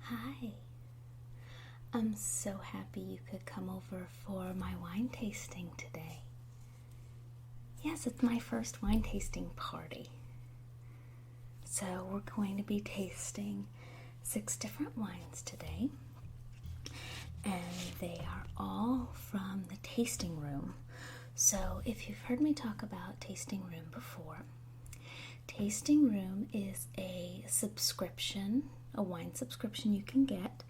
Hi. I'm so happy you could come over for my wine tasting today. Yes, it's my first wine tasting party. So we're going to be tasting 6 different wines today. And they are all from the tasting room. So if you've heard me talk about tasting room before, tasting room is a subscription, a wine subscription you can get,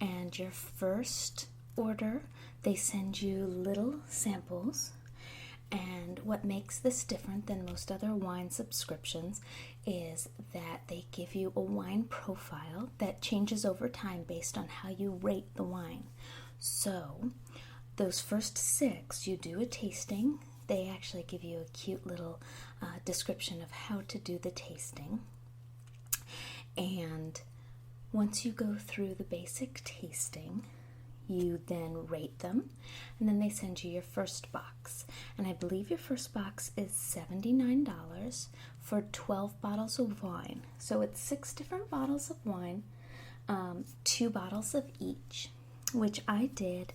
and your first order they send you little samples. And what makes this different than most other wine subscriptions is that they give you a wine profile that changes over time based on how you rate the wine. So those first 6, you do a tasting. They actually give you a cute little description of how to do the tasting. And once you go through the basic tasting, you then rate them, and then they send you your first box. And I believe your first box is $79 for 12 bottles of wine. So it's 6 different bottles of wine, 2 bottles of each, which I did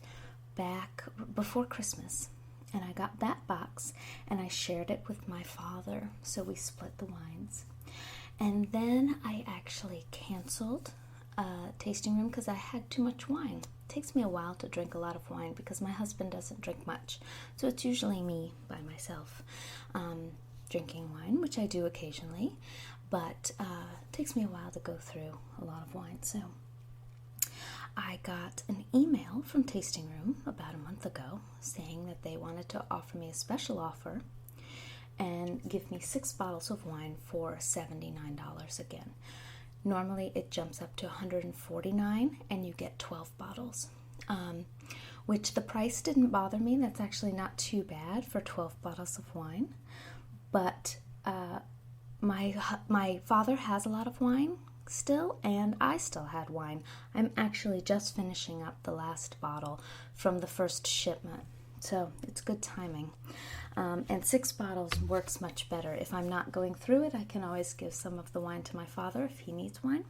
back before Christmas. And I got that box, and I shared it with my father, so we split the wines. And then I actually canceled tasting room because I had too much wine. It takes me a while to drink a lot of wine because my husband doesn't drink much, so it's usually me by myself drinking wine, which I do occasionally, but it takes me a while to go through a lot of wine. So I got an email from Tasting Room about a month ago saying that they wanted to offer me a special offer and give me 6 bottles of wine for $79 again. Normally it jumps up to $149 and you get 12 bottles, which the price didn't bother me. That's actually not too bad for 12 bottles of wine. But my father has a lot of wine still, and I still had wine. I'm actually just finishing up the last bottle from the first shipment, so it's good timing. And 6 bottles works much better. If I'm not going through it, I can always give some of the wine to my father if he needs wine.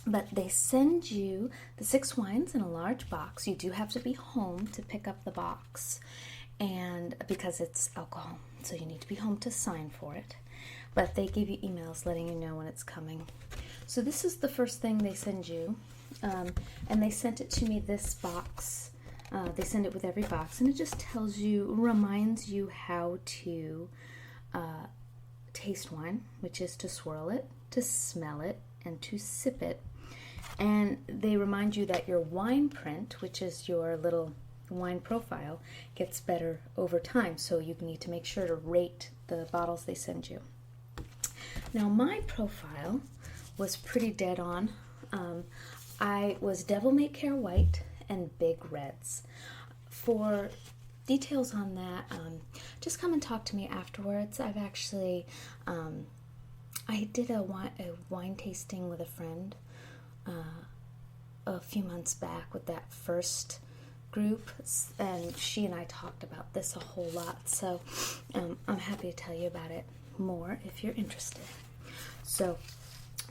But they send you the 6 wines in a large box. You do have to be home to pick up the box, and because it's alcohol, so you need to be home to sign for it. But they give you emails letting you know when it's coming. So this is the first thing they send you, and they sent it to me, this box. They send it with every box, and it just tells you, reminds you how to taste wine, which is to swirl it, to smell it, and to sip it. And they remind you that your wine print, which is your little wine profile, gets better over time, so you need to make sure to rate the bottles they send you. Now my profile was pretty dead on. I was Devil May Care White and Big Reds. For details on that, just come and talk to me afterwards. I've actually, I did a wine tasting with a friend a few months back with that first group, and she and I talked about this a whole lot, so I'm happy to tell you about it more if you're interested. So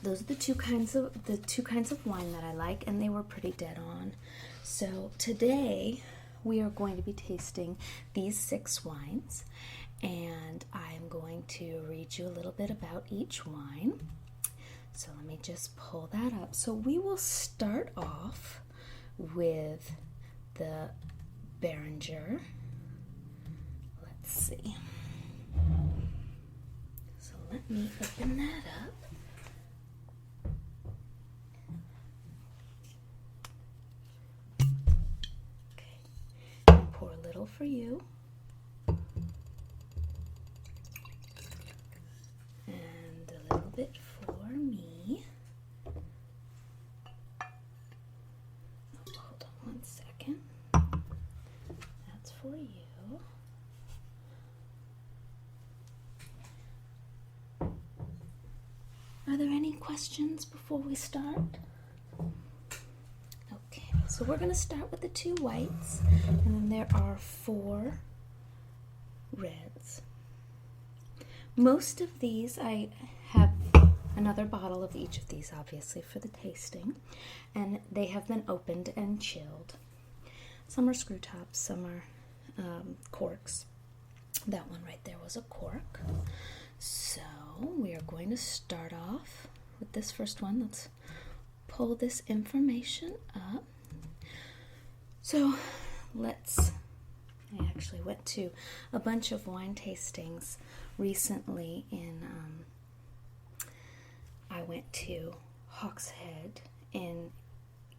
those are the two kinds of wine that I like, and they were pretty dead on. So today we are going to be tasting these 6 wines, and I'm going to read you a little bit about each wine. So let me just pull that up. So we will start off with the Beringer. Let's see. So let me open that up. Pour a little for you, and a little bit for me. Hold on one second. That's for you. Are there any questions before we start? So we're going to start with the 2 whites, and then there are 4 reds. Most of these I another bottle of each of these, obviously, for the tasting. And they have been opened and chilled. Some are screw tops, some are corks. That one right there was a cork. So we are going to start off with this first one. Let's pull this information up. So I actually went to a bunch of wine tastings recently I went to Hawks Head in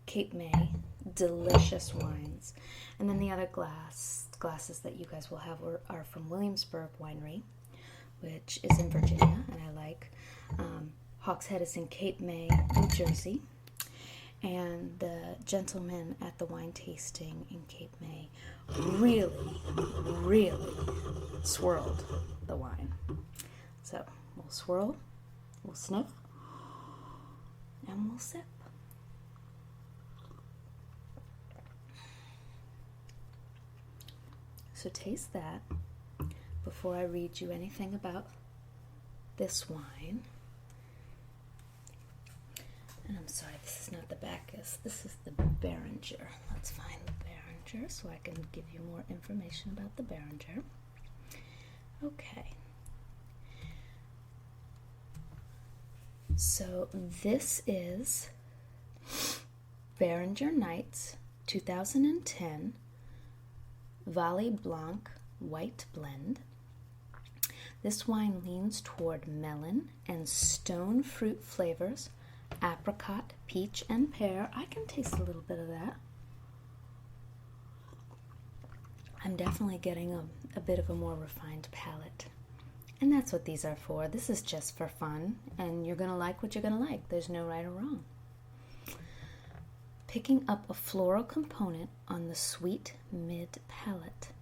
Cape May, delicious wines. And then the other glasses that you guys will have are from Williamsburg Winery, which is in Virginia, and I like. Hawks Head is in Cape May, New Jersey. And the gentleman at the wine tasting in Cape May really, really swirled the wine. So we'll swirl, we'll sniff, and we'll sip. So taste that before I read you anything about this wine. And I'm sorry, this is not the Bacchus, this is the Beringer. Let's find the Beringer so I can give you more information about the Beringer. Okay. So this is Beringer Nights 2010 Valley Blanc White Blend. This wine leans toward melon and stone fruit flavors, apricot, peach, and pear. I can taste a little bit of that. I'm definitely getting a bit of a more refined palate. And that's what these are for. This is just for fun, and you're going to like what you're going to like. There's no right or wrong. Picking up a floral component on the sweet mid-palate.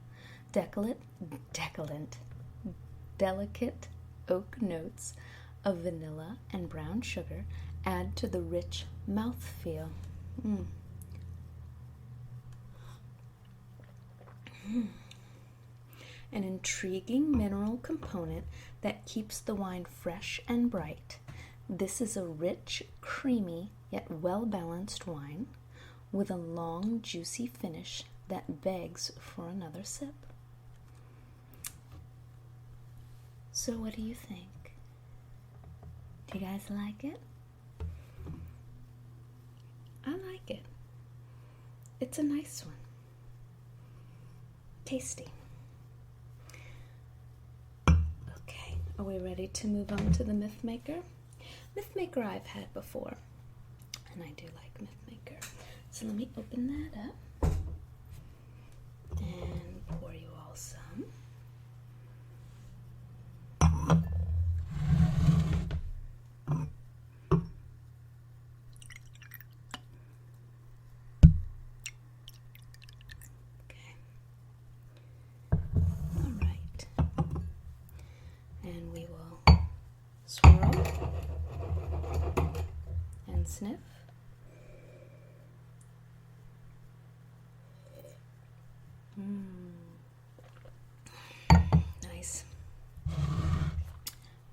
Delicate oak notes of vanilla and brown sugar add to the rich mouthfeel. An intriguing mineral component that keeps the wine fresh and bright. This is a rich, creamy, yet well-balanced wine with a long, juicy finish that begs for another sip. So what do you think? Do you guys like it? I like it. It's a nice one. Tasty. Okay, are we ready to move on to the Myth Maker? Myth Maker I've had before, and I do like Myth Maker. So let me open that up and pour you all some. Swirl and sniff. Nice.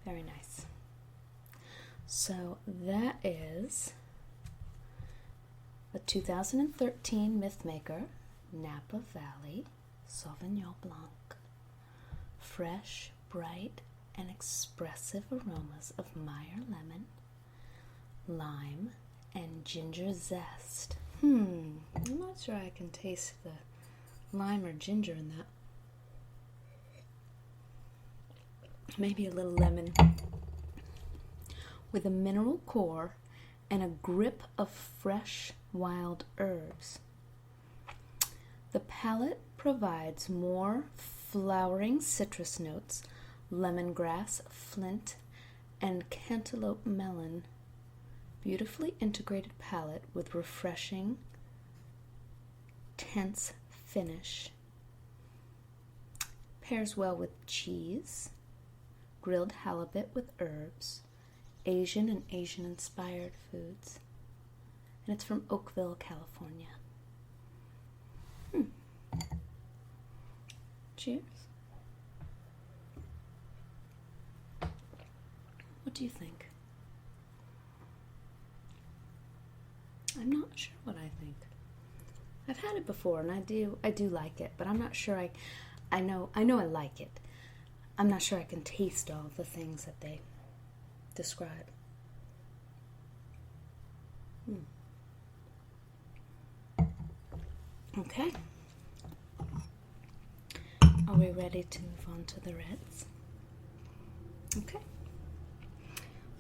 Very nice. So that is a 2013 Myth Maker Napa Valley Sauvignon Blanc. Fresh, bright, and expressive aromas of Meyer lemon, lime, and ginger zest. I'm not sure I can taste the lime or ginger in that. Maybe a little lemon. With a mineral core and a grip of fresh wild herbs. The palate provides more flowering citrus notes, lemongrass, flint, and cantaloupe melon. Beautifully integrated palate with refreshing, tense finish. Pairs well with cheese, grilled halibut with herbs, Asian and Asian-inspired foods. And it's from Oakville, California. Cheers. What do you think? I'm not sure what I think. I've had it before, and I do like it, but I'm not sure I know I like it. I'm not sure I can taste all the things that they describe. Okay. Are we ready to move on to the reds? Okay.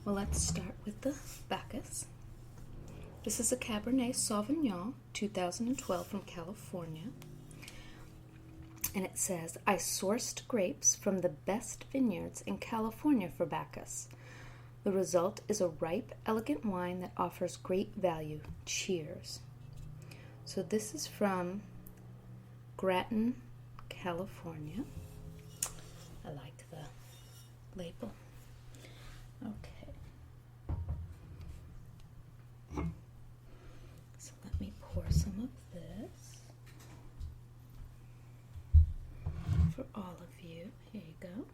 Well, let's start with the Bacchus. This is a Cabernet Sauvignon 2012 from California. And it says, I sourced grapes from the best vineyards in California for Bacchus. The result is a ripe, elegant wine that offers great value. Cheers. So this is from Grattan, California. I like the label. Okay. So let me pour some of this for all of you. Here you go.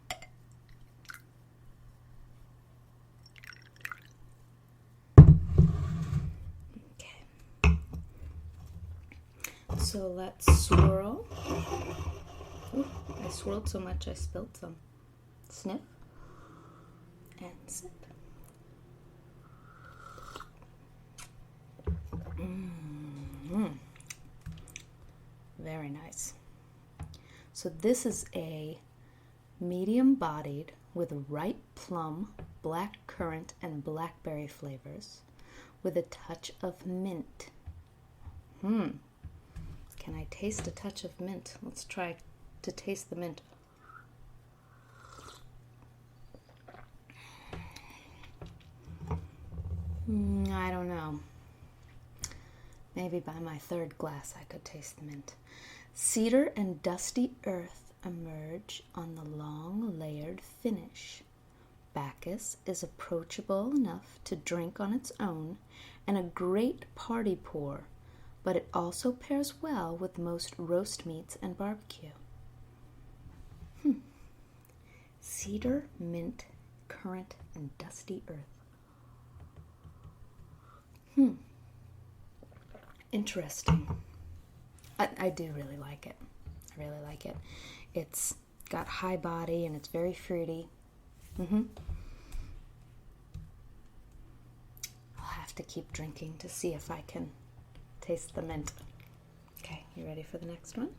So let's swirl. Ooh, I swirled so much I spilled some. Sniff and sip. Very nice. So this is a medium-bodied with ripe plum, black currant, and blackberry flavors with a touch of mint. Can I taste a touch of mint? Let's try to taste the mint. I don't know. Maybe by my third glass I could taste the mint. Cedar and dusty earth emerge on the long layered finish. Bacchus is approachable enough to drink on its own and a great party pour, but it also pairs well with most roast meats and barbecue. Cedar, mint, currant, and dusty earth. Interesting. I do really like it. I really like it. It's got high body and it's very fruity. I'll have to keep drinking to see if I can taste the mint. Okay, you ready for the next one?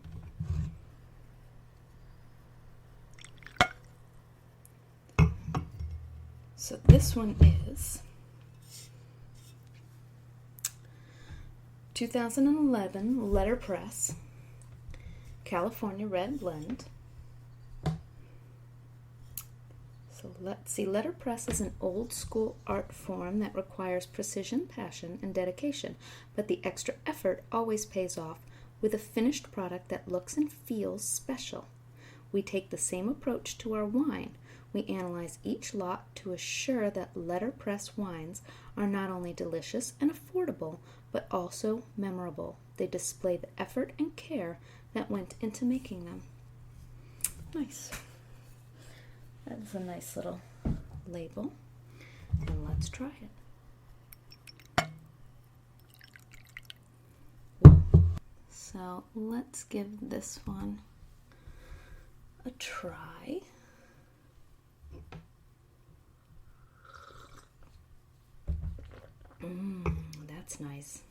So this one is 2011 Letterpress California Red Blend. So let's see, letterpress is an old school art form that requires precision, passion, and dedication, but the extra effort always pays off with a finished product that looks and feels special. We take the same approach to our wine. We analyze each lot to assure that letterpress wines are not only delicious and affordable, but also memorable. They display the effort and care that went into making them. Nice. That is a nice little label. And let's try it. So let's give this one a try. That's nice.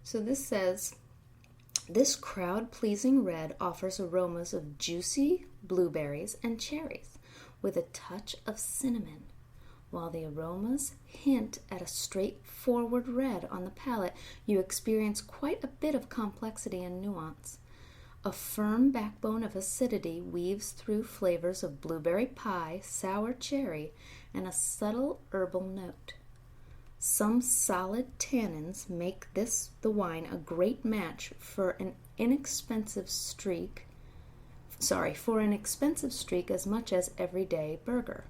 So this says, this crowd-pleasing red offers aromas of juicy blueberries and cherries with a touch of cinnamon. While the aromas hint at a straightforward red on the palate, you experience quite a bit of complexity and nuance. A firm backbone of acidity weaves through flavors of blueberry pie, sour cherry, and a subtle herbal note. Some solid tannins make the wine a great match for an inexpensive streak as much as everyday burger.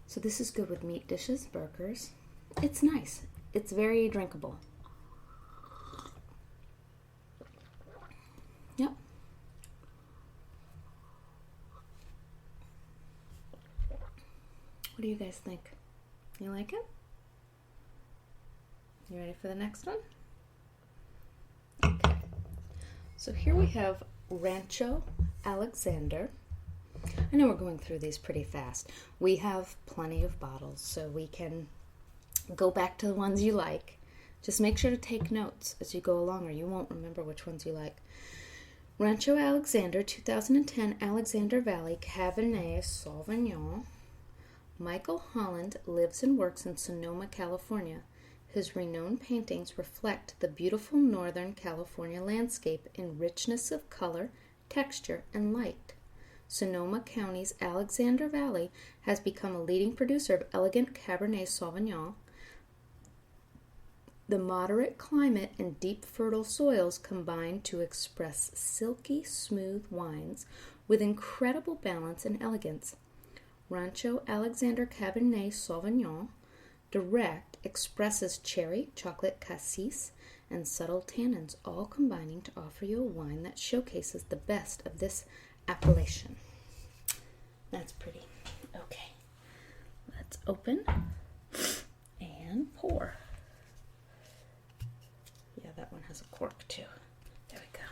So this is good with meat dishes, burgers. It's nice. It's very drinkable. Yep. What do you guys think? You like it? You ready for the next one? Okay. So here we have Rancho Alexander. I know we're going through these pretty fast. We have plenty of bottles, so we can go back to the ones you like. Just make sure to take notes as you go along, or you won't remember which ones you like. Rancho Alexander 2010 Alexander Valley Cabernet Sauvignon. Michael Holland lives and works in Sonoma, California. His renowned paintings reflect the beautiful Northern California landscape in richness of color, texture, and light. Sonoma County's Alexander Valley has become a leading producer of elegant Cabernet Sauvignon. The moderate climate and deep fertile soils combine to express silky smooth wines with incredible balance and elegance. Rancho Alexander Cabernet Sauvignon Direct expresses cherry, chocolate cassis, and subtle tannins, all combining to offer you a wine that showcases the best of this appellation. That's pretty. Okay, let's open and pour. Yeah, that one has a cork too. There we go.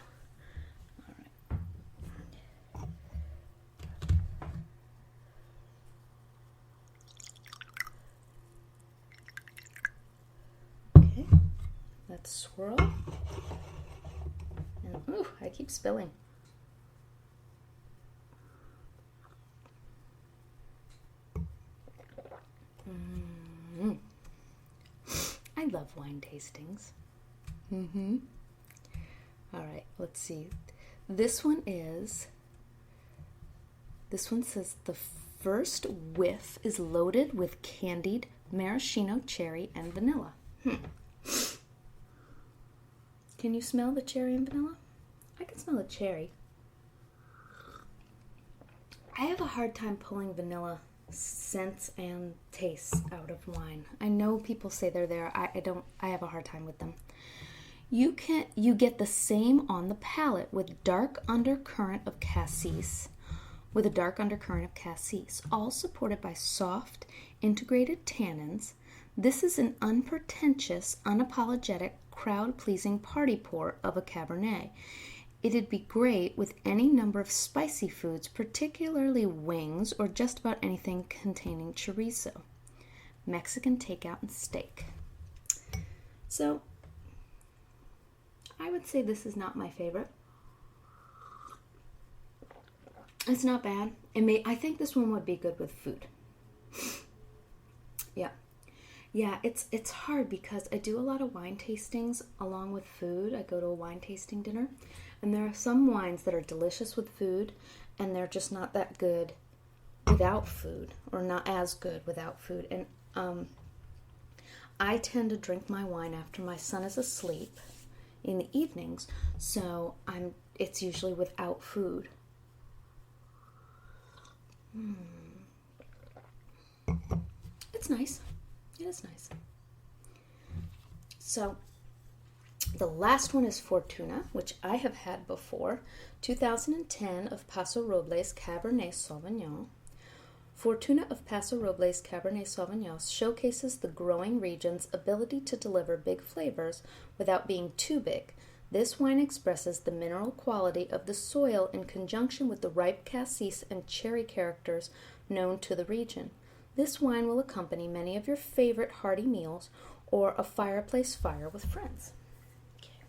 All right. Okay, let's swirl. And ooh, I keep spilling. I love wine tastings. All right, let's see. This one says the first whiff is loaded with candied maraschino, cherry, and vanilla. Can you smell the cherry and vanilla? I can smell the cherry. I have a hard time pulling vanilla scents and tastes out of wine. I know people say they're there. I don't. I have a hard time with them. You get the same on the palate with dark undercurrent of cassis, all supported by soft, integrated tannins. This is an unpretentious, unapologetic, crowd-pleasing party pour of a Cabernet. It'd be great with any number of spicy foods, particularly wings or just about anything containing chorizo, Mexican takeout, and steak. So, I would say this is not my favorite. It's not bad. I think this one would be good with food. Yeah, it's hard because I do a lot of wine tastings along with food. I go to a wine tasting dinner, and there are some wines that are delicious with food, and they're just not that good without food, or not as good without food. And I tend to drink my wine after my son is asleep in the evenings, so it's usually without food. It's nice. It is nice. So, the last one is Fortuna, which I have had before. 2010 of Paso Robles Cabernet Sauvignon. Fortuna of Paso Robles Cabernet Sauvignon showcases the growing region's ability to deliver big flavors without being too big. This wine expresses the mineral quality of the soil in conjunction with the ripe cassis and cherry characters known to the region. This wine will accompany many of your favorite hearty meals or a fireplace fire with friends. Okay.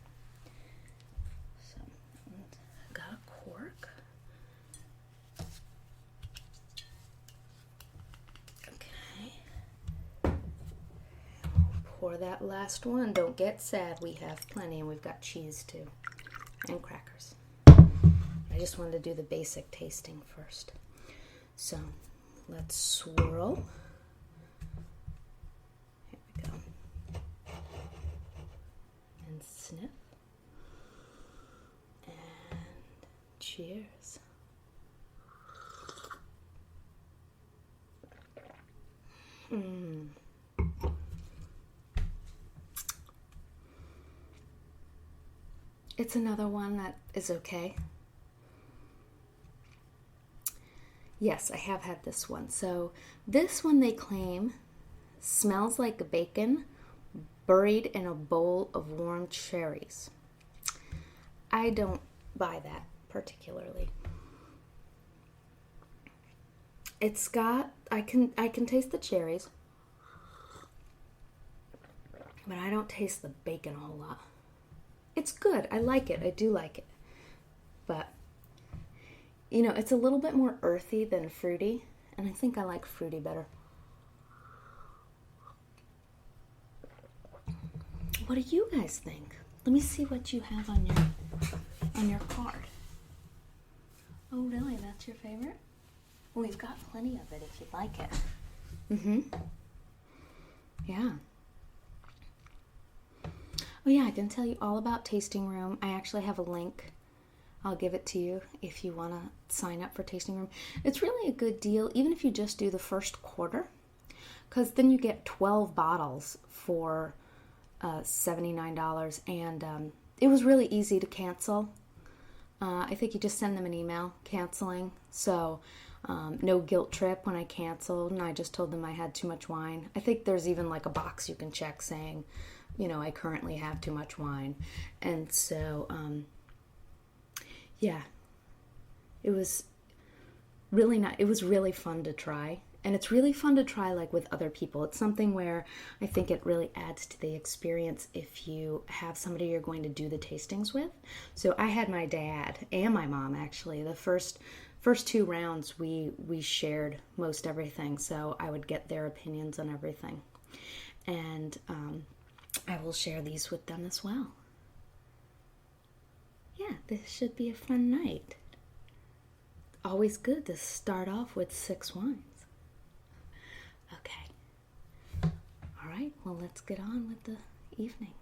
So, I got a cork. Okay. Pour that last one. Don't get sad. We have plenty, and we've got cheese too, and crackers. I just wanted to do the basic tasting first. So, let's swirl. Here we go. And sniff. And cheers. It's another one that is okay. Yes, I have had this one. So this one they claim Smells like bacon buried in a bowl of warm cherries. I don't buy that particularly. It's got, I can taste the cherries, but I don't taste the bacon a whole lot. It's good. I like it. I do like it. But, you know, it's a little bit more earthy than fruity, and I think I like fruity better. What do you guys think? Let me see what you have on your card. Oh, really? That's your favorite? Well, we've got plenty of it if you'd like it. Mm-hmm. Yeah. Oh, yeah, I can tell you all about Tasting Room. I actually have a link. I'll give it to you if you want to sign up for Tasting Room. It's really a good deal, even if you just do the first quarter, because then you get 12 bottles for $79, and it was really easy to cancel. I think you just send them an email canceling, so no guilt trip when I canceled, and I just told them I had too much wine. I think there's even like a box you can check saying, you know, I currently have too much wine. And so, yeah, it was really not, it was really fun to try. And it's really fun to try like with other people. It's something where I think it really adds to the experience if you have somebody you're going to do the tastings with. So I had my dad and my mom actually. The first 2 rounds we shared most everything. So I would get their opinions on everything. And I will share these with them as well. Yeah, this should be a fun night. Always good to start off with 6 wines. Okay. All right, well, let's get on with the evening.